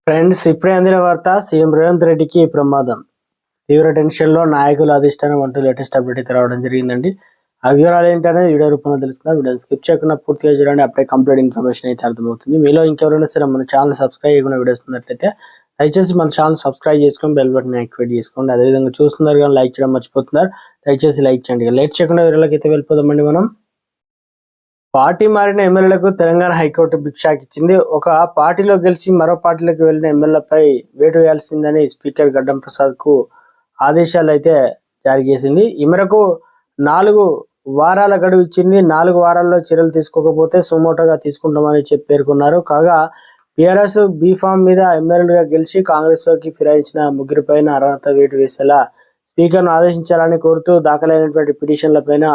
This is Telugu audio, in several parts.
ఫ్రెండ్స్, ఇప్పుడే అందిన వార్త. సీఎం రేవంత్ రెడ్డికి ప్రమాదం. తీవ్ర టెన్షన్లో నాయకుల అధిష్టానం అంటూ లేటెస్ట్ అప్డేట్ అయితే రావడం జరిగిందండి. ఆ వివరాలు ఏంటనేది వీడియో రూపంలో తెలుస్తుంది. వీడియో స్కిప్ చేయకుండా పూర్తిగా చూడండి. అప్పుడే కంప్లీట్ ఇన్ఫర్మేషన్ అయితే అర్థమవుతుంది. మీలో ఇంకెవరైనా సరే మన ఛానల్ సబ్స్క్రైబ్ చేయకుండా వీడియోస్ ఉన్నట్లయితే దయచేసి మన ఛానల్ సబ్స్క్రైబ్ చేసుకొని బెల్ బటన్ యాక్టివేట్ చేసుకోండి. అదేవిధంగా చూస్తున్నారు కానీ లైక్ చేయడం మర్చిపోతున్నారు. దయచేసి లైక్ చేయండి. లేట్ చేయకుండా వీడియోలోకి అయితే వెళ్ళిపోదామండి. మనం పార్టీ మారిన ఎమ్మెల్యేలకు తెలంగాణ హైకోర్టు భిక్షాకిచ్చింది. ఒక పార్టీలో గెలిచి మరో పార్టీలోకి వెళ్లిన ఎమ్మెల్యేలపై వేటు వేయాల్సిందని స్పీకర్ గడ్డం ప్రసాద్ కు ఆదేశాలు అయితే జారీ చేసింది. ఈ మేరకు 4 వారాల గడువు ఇచ్చింది. 4 వారాల్లో చర్యలు తీసుకోకపోతే సుమోటోగా తీసుకుంటామని పేర్కొన్నారు. కాగా బీఆర్ఎస్ బీఫామ్ మీద ఎమ్మెల్యేలుగా గెలిచి కాంగ్రెస్ లోకి ఫిరాయించిన ముగ్గురిపైన అర్హత వేటు వేసేలా స్పీకర్ను ఆదేశించాలని కోరుతూ దాఖలైనటువంటి పిటిషన్లపైన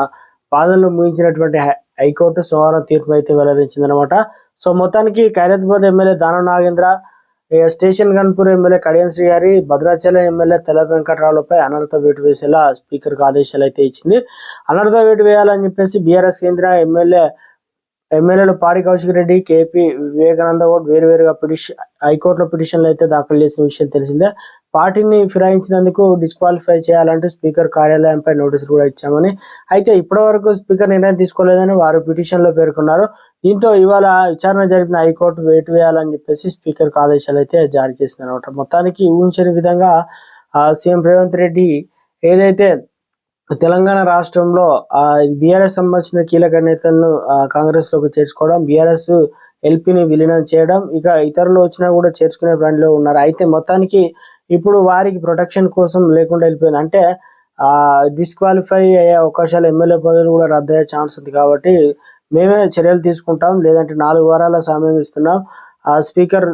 వాదనలు ముగించినటువంటి హైకోర్టు సోమవారం తీర్పు అయితే వెల్లడించిందనమాట. సో మొత్తానికి Khairatabad MLA Danam Nagender, station Ghanpur MLA Kadiyam Srihari, Bhadrachalam MLA Tellam వెంకట్రావులపై అనర్హత వేటు వేసేలా స్పీకర్కు ఆదేశాలు అయితే ఇచ్చింది. అనర్హత వేటు వేయాలని చెప్పేసి బీఆర్ఎస్ కేంద్ర ఎమ్మెల్యేలు పాడి కౌశిక్ రెడ్డి, కేపీ వివేకానంద గౌడ్ వేరువేరుగా హైకోర్టులో పిటిషన్లు అయితే దాఖలు చేసిన విషయం తెలిసిందే. పార్టీని ఫిరాయించినందుకు డిస్క్వాలిఫై చేయాలంటూ స్పీకర్ కార్యాలయంపై నోటీసులు కూడా ఇచ్చామని, అయితే ఇప్పటి వరకు స్పీకర్ నిర్ణయం తీసుకోలేదని వారు పిటిషన్లో పేర్కొన్నారు. దీంతో ఇవాళ విచారణ జరిపిన హైకోర్టు వేటు వేయాలని చెప్పేసి స్పీకర్కు ఆదేశాలు అయితే జారీ చేసింది అనమాట. మొత్తానికి ఊహించని విధంగా సీఎం రేవంత్ రెడ్డి ఏదైతే తెలంగాణ రాష్ట్రంలో బీఆర్ఎస్ సంబంధించిన కీలక నేతలను కాంగ్రెస్ లోకి చేర్చుకోవడం, బీఆర్ఎస్ ఎల్పీని విలీనం చేయడం, ఇక ఇతరులు వచ్చినా కూడా చేర్చుకునే పనిలో ఉన్నారు. అయితే మొత్తానికి ఇప్పుడు వారికి ప్రొటెక్షన్ కోసం లేకుండా వెళ్ళిపోయింది. అంటే డిస్క్వాలిఫై అయ్యే అవకాశాలు, ఎమ్మెల్యే పదవులు కూడా రద్దయ్యే ఛాన్స్ ఉంది. కాబట్టి మేమే చర్యలు తీసుకుంటాం, లేదంటే 4 వారాల సమయం ఇస్తున్నాం, స్పీకర్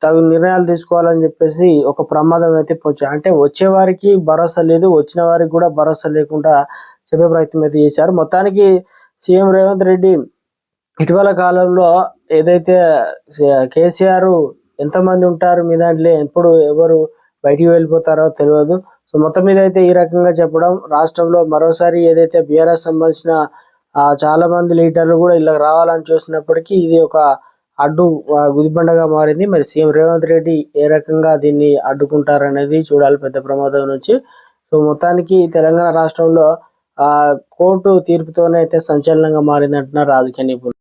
తగు నిర్ణయాలు తీసుకోవాలని చెప్పేసి ఒక ప్రమాదం అయితే పొంచారు. అంటే వచ్చే వారికి భరోసా లేదు, వచ్చిన వారికి కూడా భరోసా లేకుండా చెప్పే ప్రయత్నం అయితే చేశారు. మొత్తానికి సీఎం రేవంత్ రెడ్డి ఇటీవల కాలంలో ఏదైతే కేసీఆర్ ఎంతమంది ఉంటారు మీ దాంట్లో, ఎప్పుడు ఎవరు బయటికి వెళ్ళిపోతారో తెలియదు. సో మొత్తం మీద అయితే ఈ రకంగా చెప్పడం, రాష్ట్రంలో మరోసారి ఏదైతే బీఆర్ఎస్ సంబంధించిన చాలా మంది లీడర్లు కూడా ఇలా రావాలని చూసినప్పటికీ ఇది ఒక అడ్డు గుదిబండగా మారింది. మరి సీఎం రేవంత్ రెడ్డి ఏ రకంగా దీన్ని అడ్డుకుంటారనేది చూడాలి పెద్ద ప్రమాదం నుంచి. సో మొత్తానికి తెలంగాణ రాష్ట్రంలో కోర్టు తీర్పుతోనే అయితే సంచలనంగా మారిందంటున్నారు రాజకీయ నిపుణులు.